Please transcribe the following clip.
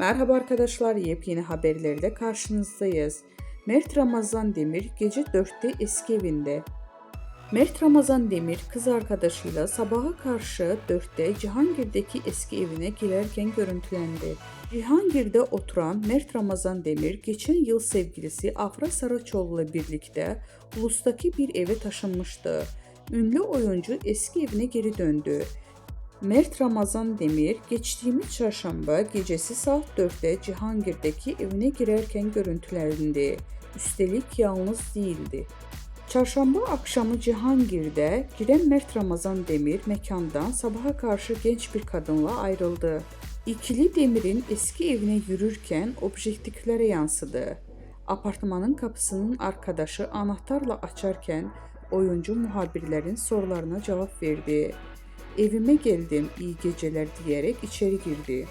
Merhaba arkadaşlar, yepyeni haberlerle karşınızdayız. Mert Ramazan Demir gece 4'te eski evinde. Mert Ramazan Demir kız arkadaşıyla sabaha karşı 4'te Cihangir'deki eski evine girerken görüntülendi. Cihangir'de oturan Mert Ramazan Demir geçen yıl sevgilisi Afra Saraçoğlu ile birlikte Ulus'taki bir eve taşınmıştı. Ünlü oyuncu eski evine geri döndü. Mert Ramazan Demir geçtiğimiz çarşamba gecesi saat 4'te Cihangir'deki evine girerken görüntülendi. Üstelik yalnız değildi. Çarşamba akşamı Cihangir'de giren Mert Ramazan Demir mekandan sabaha karşı genç bir kadınla ayrıldı. İkili Demir'in eski evine yürürken objektiflere yansıdı. Apartmanın kapısının arkadaşı anahtarla açarken oyuncu muhabirlerin sorularına cevap verdi. Evime geldim, iyi geceler diyerek içeri girdi.